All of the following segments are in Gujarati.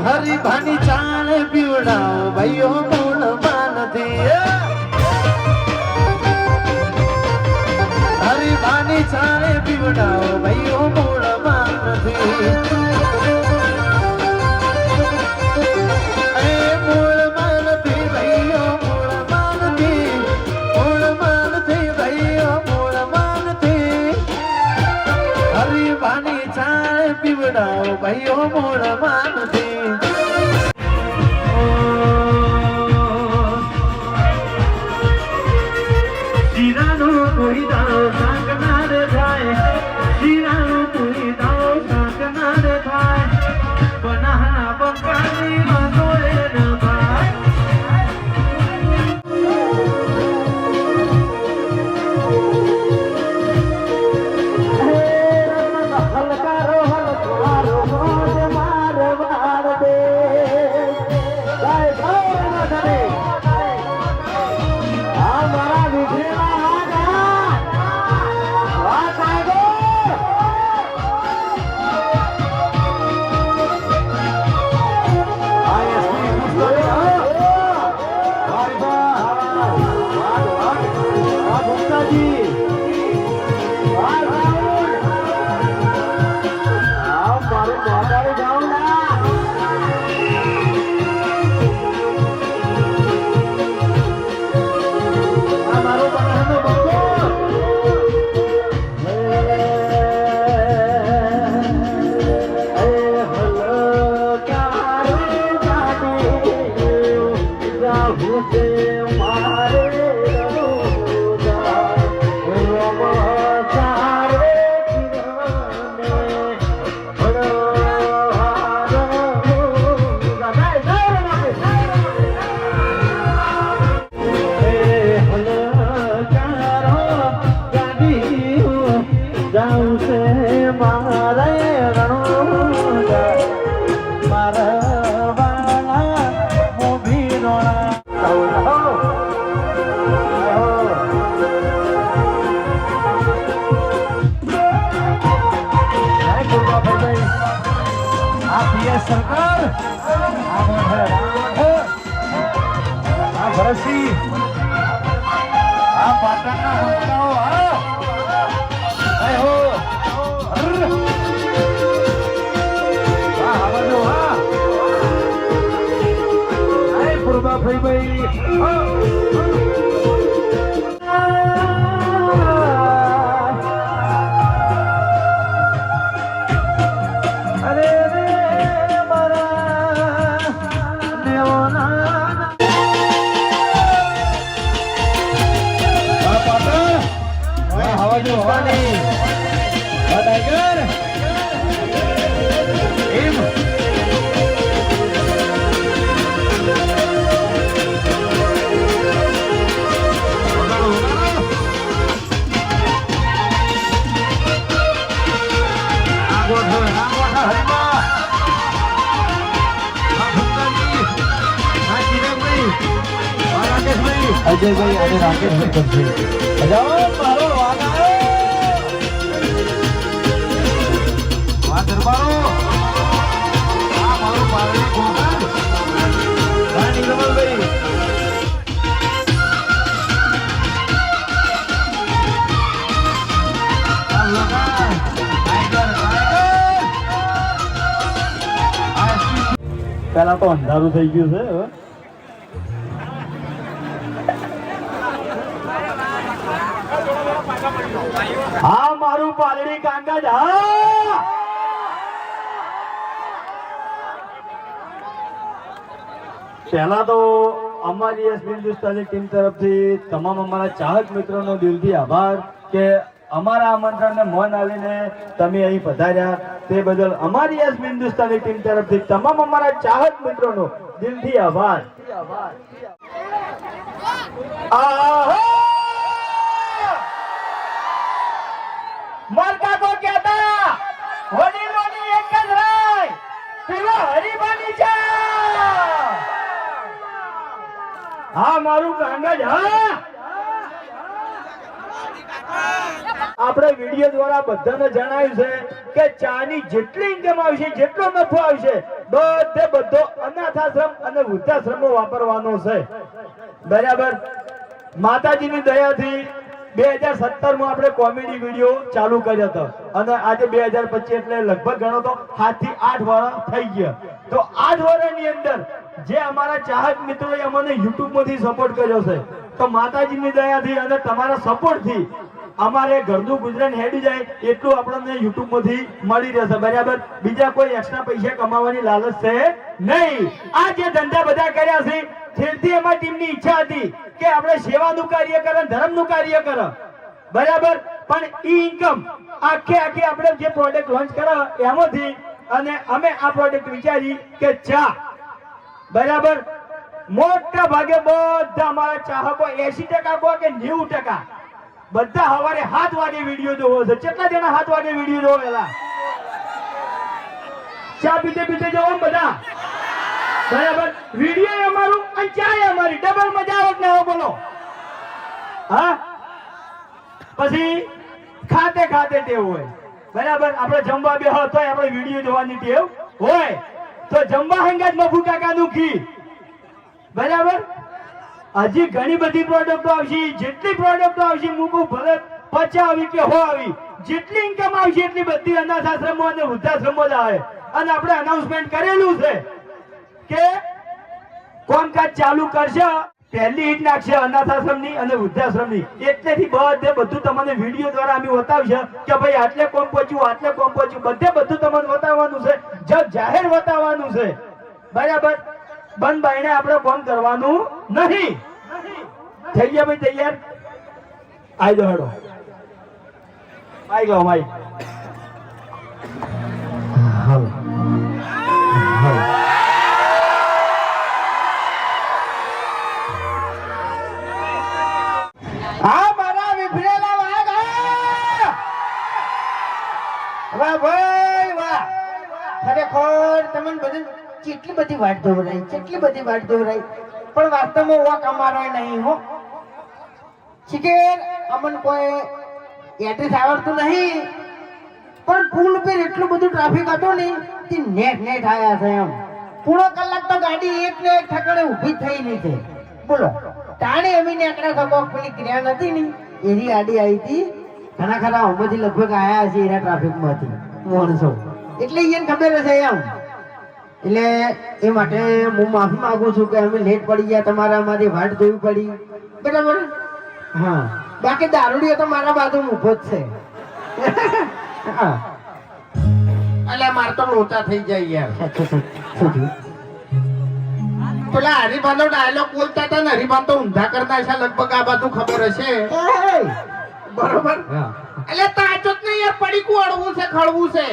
હરિભાની ચાળ પીવડાવો ભાઈઓ મૂળ માનથી હરિભાની ચાળ પીવડાવો ભાઈઓ મૂળ માનથી મૂળ માનથી ભાઈઓ મૂળ માનથી ભાઈઓ મૂળ માનથી હરિભાની ચાળ પીવડાવો ભાઈઓ મૂળ માનથી સરકાર આ ભરતસિંહ આ પાટણના હંકાઓ હો આવજો હા પૂર્વા ભાઈ અજયભાઈ અને રાકેશભાઈ કરશે મારો વાગ દરબારો આ મારો પારણી ગોપાલ રાણી કમલભાઈ પેલા તો અંધારું થઈ ગયું છે હવે હા મારું પાલડી કાંગાજ હા પહેલા તો અમારી હિન્દુસ્તાની ટીમ તરફથી તમામ અમારા ચાહક મિત્રોનો દિલથી આભાર કે અમારા આમંત્રણને મોન આવીને તમે અહીં પધાર્યા તે બદલ અમારી હિન્દુસ્તાની ટીમ તરફથી તમામ અમારા ચાહક મિત્રોનો દિલથી આભાર મારકા તો કહેતા વડીલોની એક જ રાય પેલો હરિભાની છે હા મારું કાંગજ હા આપણે વિડિયો દ્વારા બધાને જણાવ્યું છે કે ચાની જેટલી ઇન્કમ આવશે, જેટલો નફો આવશે, બધો અનાથાશ્રમ અને વૃદ્ધાશ્રમમાં વાપરવાનો છે. બરાબર. માતાજીની દયાથી 2017 માં આપણે કોમેડી વિડીયો ચાલુ કર્યો હતો અને આજે 2025 એટલે લગભગ ગણો તો 7 થી 8 વર્ષ થઈ ગયા. તો 8 વર્ષની અંદર જે અમારા ચાહક મિત્રોએ અમને યુટ્યુબ માંથી સપોર્ટ કર્યો છે, તો માતાજીની દયાથી અને તમારા સપોર્ટ થી અમારે ઘરનું ગુજરાન હેડી જાય એટલું આપણને યુટ્યુબ માંથી મળી રહેશે. બરાબર. બીજા કોઈ એક્સ્ટ્રા પૈસા કમાવાની લાલચ છે નહીં. આ જે ધંધા બધા કર્યા છે તેથી અમારી ટીમની ઈચ્છા હતી કે આપણે સેવાનું કાર્ય કરે, ધર્મનું કાર્ય કરે. બરાબર. પણ ઈ ઇન્કમ આખે આપણે જે પ્રોડક્ટ લોન્ચ કરે એમાંથી અને અમે આ પ્રોડક્ટ વિચારી કે ચા. બરાબર. મોટા ભાગે બધા અમારા ચાહકો 80% કહો કે 90% બધા સવારે 7 વાગે વિડીયો જોવો છે. કેટલા જણા 7 વાગે વિડીયો જોવો? પેલા ચા પીતે જોવો બધા. બરાબર. વિડીયો અમારું અને ચા અમારી ડબલ મજા આવે ને? બોલો. હા. પછી ખાતે ટેવ હોય. બરાબર. આપણે જમવા બેહો તો આપણે વિડીયો જોવાની ટેવ હોય તો જમવા હંગાત મફુ કાકાનું ઘી. બરાબર. હજી ઘણી બધી પ્રોડક્ટો આવશે. જેટલી પ્રોડક્ટો આવશે મૂકું ભલે 50 આવી કે 100 આવી, જેટલી ઇન્કમ આવશે એટલી બધી અનાથ આશ્રમો અને વૃદ્ધાશ્રમો જ આવે. અને આપણે અનાઉન્સમેન્ટ કરેલું છે કે કામકાજ ચાલુ કરશે, પહેલી હિટ નાખશે અનાથ આશ્રમની અને વૃદ્ધાશ્રમની. એટલેથી બધું તમને વિડીયો દ્વારા અમે બતાવશે કે ભાઈ આટલે કોમ પહોંચ્યું, આટલે કોમ પહોંચ્યું, બધું તમને બતાવવાનું છે, જગ જાહેર બતાવવાનું છે. બરાબર. બંધ બાઈને આપણે કોમ કરવાનું નહીં. થઈ ગયા ભાઈ? તૈયાર? આઈ દો હેડો. આઈ ગયો માઈ. હા મારા વિફરેલા વાઘ. વાહ ભાઈ વાહ. ખરેખર તમને બધી કેટલી બધી વાટ દોરાઈ, પણ વાસ્તવમાં વાક અમારો નહીં હો. શિકેર અમને કોઈ એડ્રેસ આવડતું નહીં, પણ પુલ પર એટલું બધું ટ્રાફિક હતો ને તે નેટ આયા છે. એમ પૂરો કલાક તો ગાડી એક ને એક ઠેકાણે ઊભી થયેલી છે. બોલો. તાણે અમે નેકડા ખબર પેલી ક્રિયા નથી ને એની ગાડી આવી હતી. ઘણા ખરા અમથી લગભગ આયા છે એના ટ્રાફિકમાંથી માણસો, એટલે એને ખબર હશે એમ. એટલે એ માટે હું માફી માંગુ છું કે અમે લેટ પડી ગયા, તમારા અમારી વાટ જોવી પડી. બરાબર. હા. બાકી દારૂડિયો તો મારા બાજુ ઊભો જ છે. અલ્યા માર તો લોચા થઈ જાય યાર. પેલા હરિભાન ડાયલોગ બોલતા હતા ને, હરિભાન તો ઊંધા કરતા છે લગભગ. આ બધું ખબર હશે. બરોબર. એટલે તાચો જ નહીં યાર, પડીકું અડવું છે, ખળવું છે.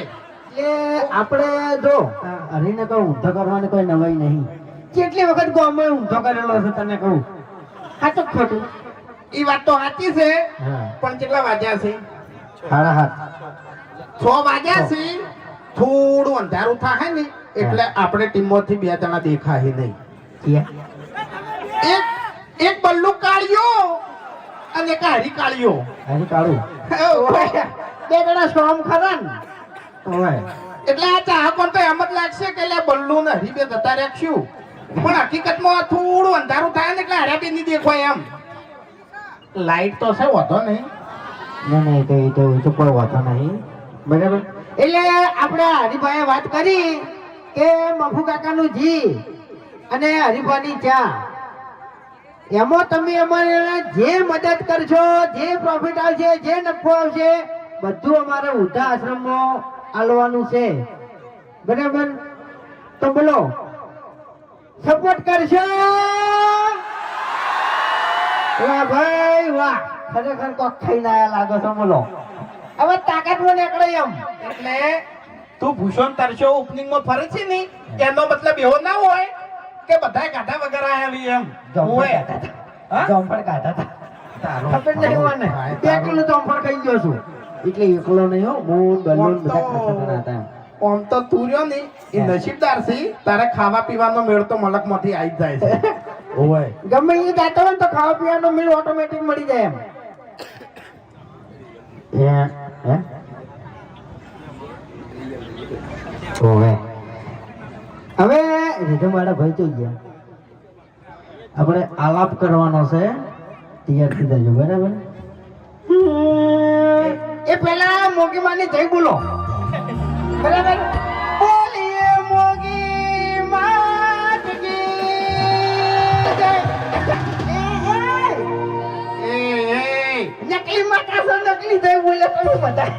એ આપણે જો હરીને તો ઊંધો કરવાની કોઈ નવાઈ નહીં. કેટલી વખત ગામમાં ઊંધો કરેલો છે તને કહું. સાચું ખોટું? ઈ વાત તો સાચી છે, પણ કેટલા વાગ્યા છે? 7:30. 6 વાગ્યા છે. થોડું અંધારું થાય ને એટલે આપણે ટીમમાંથી 2 જણા દેખાય નહીં. એક બલ્લુ કાળિયો અને એક હરી કાળિયો. હરી કાળું 2 જણા સ્ટોમ ખરા ને. એટલે આ ચાહકો તો એમ જ લાગશે કે બલ્લુ ને હરી બે જતા રાખશું, પણ હકીકતમાં થોડું અંધારું થાય ને એટલે હર્યા બે નહીં દેખાય. એમ લાઈટ તો છે, વધો નહીં. નહીં તો કોઈ વાતો નહીં. બરાબર. એટલે આપણે હરિભાઈએ વાત કરી કે મફુ કાકાનું જી અને હરિભાની ચા, એમાં તમે અમારે જે મદદ કરશો, જે પ્રોફિટ આવશે, જે નફો આવશે, બધું અમારે વૃદ્ધા આશ્રમમાં આલવાનું છે. બરાબર. તો બોલો, સપોર્ટ કરશો? વાહ ભાઈ વાહ. ખરેખર કોક ખાઈને આયા લાગો છો. બોલો. હવે તાકાતમાં નીકળે એમ. એટલે તું ભૂષણ તરશો ઓપનિંગ માં ફરે છે ને, એનો મતલબ એવો ના હોય કે બધા ગાધા વગર આયા એમ હોય. જોમફળ કાઢા હતા. ખબર નહીં મને 2 કિલો જોમફળ ખાઈ ગયો છું. એટલે એકલો નહીં હો, મૂન બલૂન બધા ખાતા હતા. આમ તો તું રહ્યો ને એ નસીબદાર છે, તારે ખાવા પીવાનો મેળ તો મલક માંથી આવી જાય છે. ઓય ગમે એ જાતો હોય તો ખાવા પીવાનો મેળ ઓટોમેટિક મળી જાય એમ. હોવે હવે રીધમ વાળા ભાઈ થઈ ગયા આપણે આલાપ કરવાનો છે તૈયાર થઈ જજો બરાબર એ પેલા મોગી માની જય બોલો બરાબર બોલીએ મોગી માત કી જય નકલી માતા સો નકલી જય બોલે તમે બધા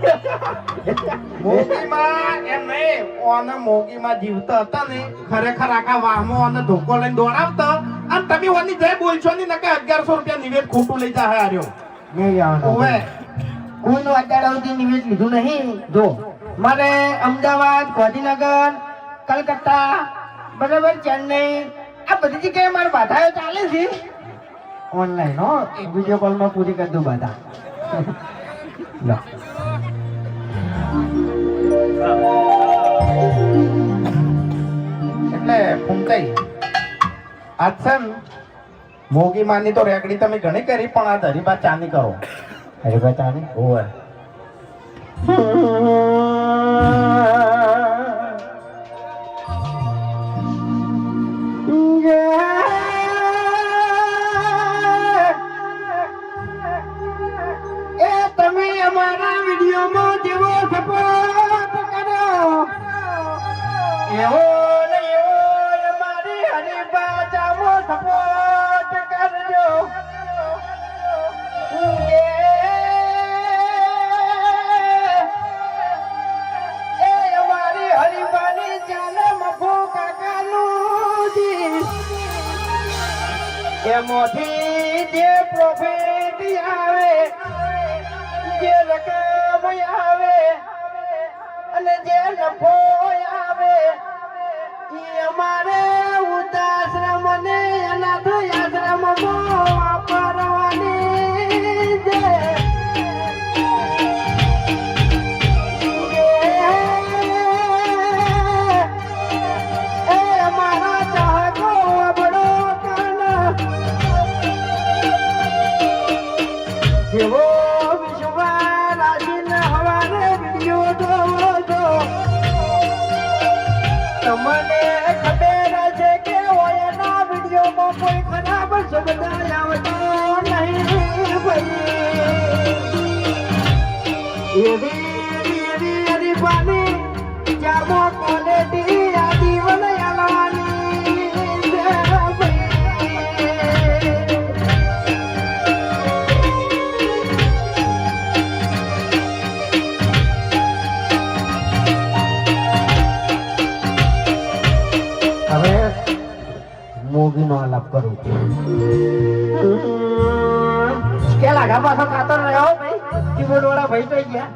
મોગીમાં એમ નહીં ઓને મોગીમાં જીવતા હતા ને ખરેખર આખા વાહમાં ઓને ધોકો લઈને દોડાવતા અને તમે ઓની જય બોલશો ની નકે 1100 રૂપિયા નિવેદ ખોટું લઈ જા હાર્યો નહીં આવવાનું ઓવે કોઈનું અત્યારે સુધી નિવેદ લીધું નહીં જો મારે અમદાવાદ ગાંધીનગર કલકત્તા બરાબર ચેન્નઈ આ બધી જગ્યાએ મારે બાધાઓ ચાલે છે ઓનલાઈન હો વિડીયો કોલમાં પૂરી કરી દઉં બાધા લો એટલે ફૂંકાઈ આજ છે ને મોગી માની તો રેકડી તમે ઘણી કરી પણ આ હરીબા ચાની કરો અરે બતાને ઓવે એ તમે અમારા વિડીયોમાં જેવો સપોર્ટ કરો એવો ને એવો અમારી હરિભાષામાં સપોર્ટ કરજો એ અમારી હરિભાની ચાલે મફો કાકાનું જી એમાંથી જે પ્રોફિટ આવે જે રકમ આવે અને જે નફો આવે એ અમારે વૃદ્ધાશ્રમ ને અનાથ આશ્રમમાં વાપરવાની છે એ અમારા ચાહકો અબડો કાના જેવો વિશ્વાસ રાખીને હવારે વિડીયો જોવો છો તમને ખબર છે કે ઓયના વિડીયોમાં કોઈ ખરાબ શબ્દ આવતો નહીં ભાઈ એવી હરીફાની જામો ક્વોલિટી આ જીવન આલવાની છે ભાઈ હવે મોગીનો આલાપ કરું કે લાગા પાછો કાતર રહ્યો ભાઈ કીબોર્ડ વાળા ભાઈ તો ગયા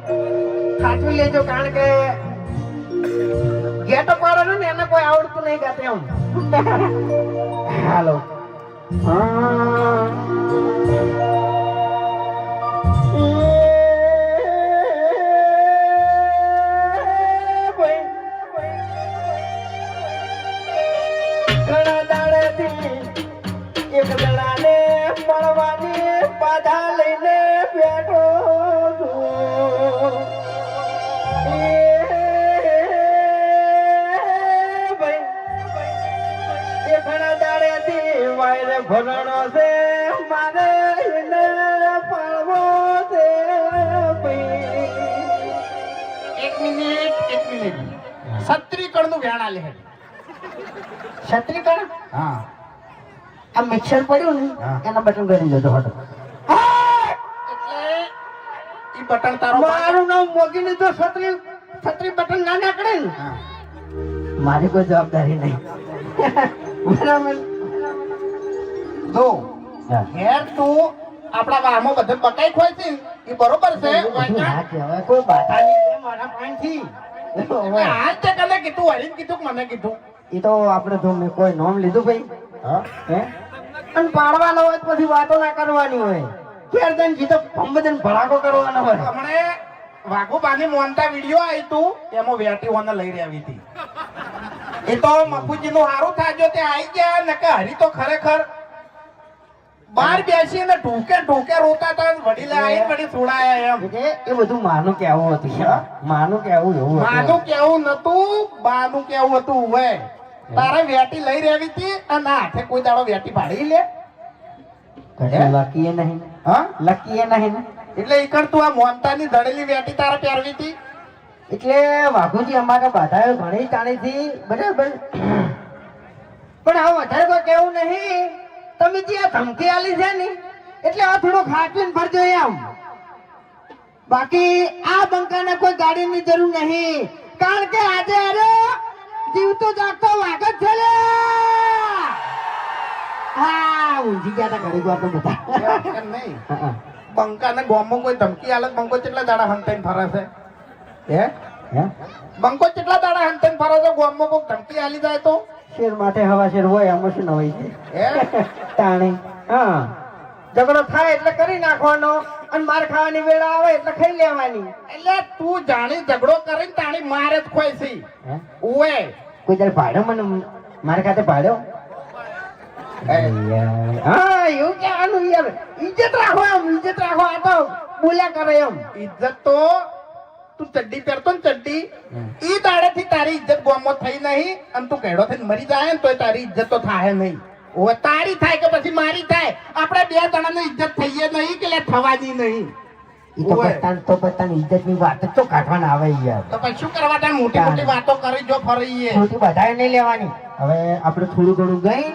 સાચવી લેજો કારણ કે ગેટઅપ વાળો ને એને કોઈ આવડતું નહીં ગાતે એમ હાલો ઘણા દાડેથી એક જણાને મળવાની બાધા લઈને બેઠો છું એ ઘણા દાડેથી વાયરે ભરણો છે મારે એને પાળવો છે ભાઈ એક મિનિટ સત્રીકળ નું વ્યાણ આલે હે છત્રીકણ હા આ મિક્સર પડ્યું ને હા. એના બટન કરી દેજો હટો એટલે ઈ બટન તારો મારું નામ મોગીને તો છત્રી બટન ના નાખડે ને હા મારી કોઈ જવાબદારી નહીં બરાબર જો હા. હેર તું આપણા વાહમાં બધે બકાઈ ખોય છે ને, ઈ બરોબર છે ના કહેવાય કોઈ બાધા નહીં છે મારા પાસેથી. આજ તે કને કીધું હરીને કીધું કે મને કીધું એ તો આપણે તો મેં કોઈ નામ લીધું ભાઈ હા હે અને પાડવાનો હોય તો પછી વાતો ના કરવાની હોય ફેર તને જીતો ભંબદન ભડાકો કરવાનો હોય હમણે વાઘુબાની મોનતા વિડિયો આવી તું એમાં વેટી હોને લઈ આવી હતી એ તો મફુજી નું હારું થાજો તે આવી ગયા ને કે હરી તો ખરેખર બહાર બેસીને ઢૂકે ઢૂકે રોતા હતા વડીલે આવીને વળી છોડાયા એમ એટલે એ બધું માનું કેવું હતું યાર. માનું કેવું એવું હતું. માનું કેવું નતું બાનું કેવું હતું હવે તારે વેટી લઈ રહેવી હતી અને હાથે કોઈ દાડો વેટી પાડી લે કશું લકીએ નહીં. હા લકીએ નહીં ને. એટલે ઈકણ તું આ મોનતાની ધડેલી વેટી તારે પહેરવી હતી એટલે વાઘુજી અમારે બાધાઓ ઘણી તાણી થી બરાબર, પણ હવે વધારે કોઈ કેવું નહીં. તમે જે આ ધમકી આલી છે ને એટલે આ થોડું ખાચવીને ભરજો એમ. બાકી આ બંકાને કોઈ ગાડીની જરૂર નહીં, કારણ કે આજે અરે જીવતો જાગતો વાઘ જ છે લે. હા ઊંઘી ગયા તા ઘડી વાર તો બધા. એમ નહીં હા, બંકાને ગોમમાં કોઈ ધમકી આલે બંકો કેટલા દાડા હંતાઈને ફરે છે હે હે? બંકો કેટલા દાડા હંતાઈને ફરે છે ગોમમાં કોઈ ધમકી આલી જાય તો શેર માટે હવા શેર હોય આમાં શું ન હોય છે? હે તાણી હા, ઝઘડો થાય એટલે કરી નાખવાનો અને માર ખાવાની વેળ આવે એટલે ખાઈ લેવાની. એટલે તું જાણી ઝઘડો કરીને તાણી મારે જ ખોઈ છે હે? ઓએ કોઈ દર ભાડ્યો મને મારા ખાતે ભાડ્યો? હા એવું કહેવાનું યાર. ઇજ્જત રાખો એમ, ઇજ્જત રાખો. આ તો બોલ્યા કરે એમ. ઇજ્જત તો તું ચડ્ડી પહેરતો ને ચડ્ડી ઈ દાડેથી તારી ઇજ્જત ગોમમાં થઈ નહીં અને તું કેડો થઈને મરી જાય ને તોય તારી ઇજ્જત તો થાય નહીં. ઓવે તારી થાય કે પછી મારી થાય આપણે બે જણાની ઇજ્જત થઈએ નહીં કે લે થવાની નહીં. ઈ તો પત્તાની ઇજ્જતની વાત જ તો કાઢવાના આવે યાર. તો પછી શું કરવા તાર મોટી મોટી વાતો કરી જો ફરીએ ખોટી બધાએ નહીં લેવાની. હવે આપણે થોડું ઘણું ગઈ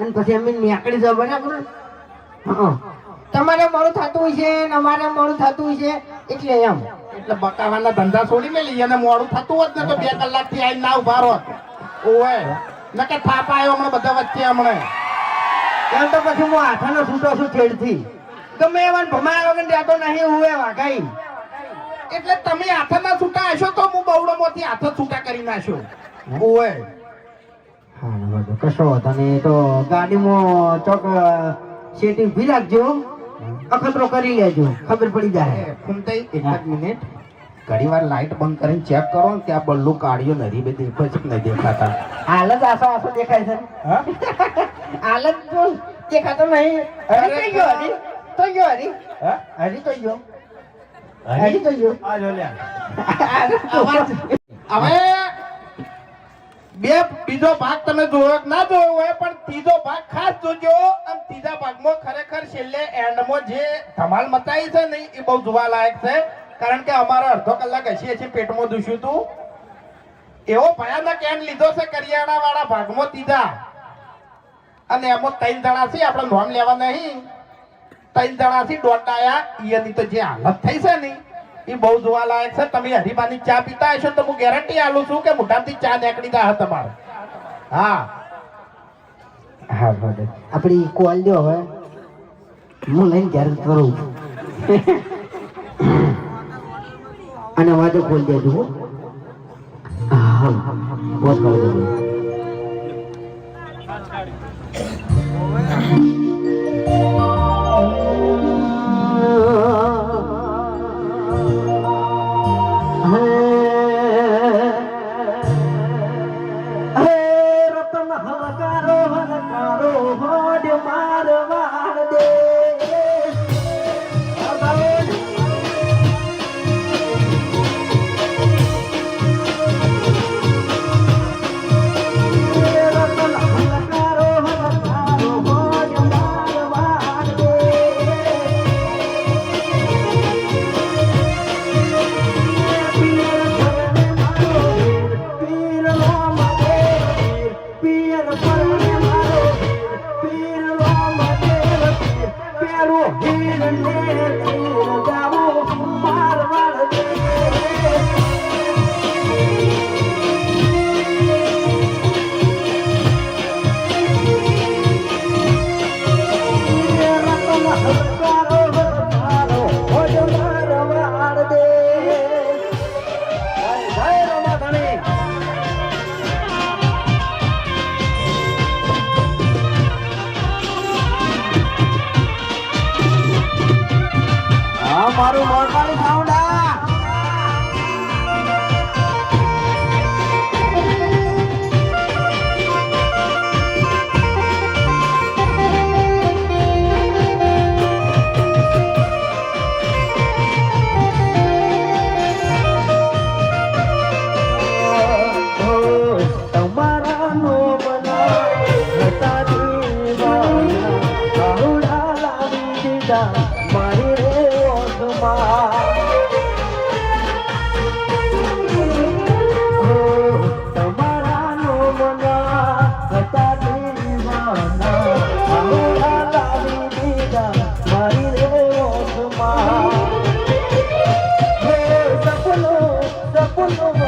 અને પછી અમે નીકળી જાવ બરાબર. હા, તમારે મોડું થતું હોય છે ને અમારે મોડું થતું હોય છે એટલે એમ. એટલે બકાવાના ધંધા છોડી મેલી અને મોડું થતું હોત ને તો 2 કલાકથી આઈને ના ઉભા રહો. ઓવે નકે થાપ આવ્યો હમણાં બધા વચ્ચે હમણાં એમ તો પછી હું હાથાનો છૂટો છું છેડથી. ગમે એવા ભમાયા વગર જાતો નહીં હું એ વાઘાઈ. એટલે તમે હાથના છૂટા હશો તો હું બવડોમાંથી હાથ જ છૂટા કરી નાખ્યો. ઓવે હા બધું કશો હતો ને એ તો ગાડીમાં ચોક સેટિંગ ભી રાખજો, અખતરો કરી લેજો, ખબર પડી જાય. ફૂમતાઈ એક જ મિનિટ ઘણી વાર લાઈટ બંધ કરીને ચેક કરો ને ત્યાં બલ્લુ કાઢ્યો નરી બે દેખાય છે કે નહીં દેખાતા. હાલ જ આસો આસો દેખાય છે. હા હાલ જ તો દેખાતો નહીં. હરી તો ગયો, હરી તો ગયો, હરી હા? હરી તો ગયો, હરી તો ગયો. આ જો લ્યા. હવે બે બીજો ભાગ તમે જોયો કે ના જોયો હોય પણ ત્રીજો ભાગ ખાસ જોજો. અને ત્રીજા ભાગમાં ખરેખર છેલ્લે એન્ડમાં જે ધમાલ મચાઈ છે ને એ બહુ જોવા લાયક છે. કારણ કે અમારે અડધો કલાક હસી પેટમાં દુખ્યું હતું. એવો ભયાનક એન્ડ લીધો છે કરિયાણા વાળા ભાગમાં ત્રીજા. અને એમાં 3 જણા છે, આપણે નોમ લેવા નહીં, 3 જણા છે દોડાયા. એની તો જે હાલત થઈ છે ને એ બહુ જોવા લાયક છે. તમે હરીબાની ચા પીતા હશો તો હું ગેરંટી આલું છું કે મોઢામાંથી ચા નીકળી જાય તમારે. હા હા બધું આપણી કોલ દો હવે, હું લઈને ઘેર કરું અને વાજો ખોલ દેજો હો. હા બહુ કરી દેજો. રતન હલકારો હલકારો હોડ મારવાડ દે. રતન હલકારો હલકારો હોડ મારવાડ દે. પીર લો મતે પીર પરને મારો પીર લો મતે પેરો હીર ને તીર જાવો મારવાડ દે. રતન હલકારો હલકારો હોડ મારવાડ દે. જય રમાધણી. હા મારું મોરવાળી સાઉન્ડ આ. બોલો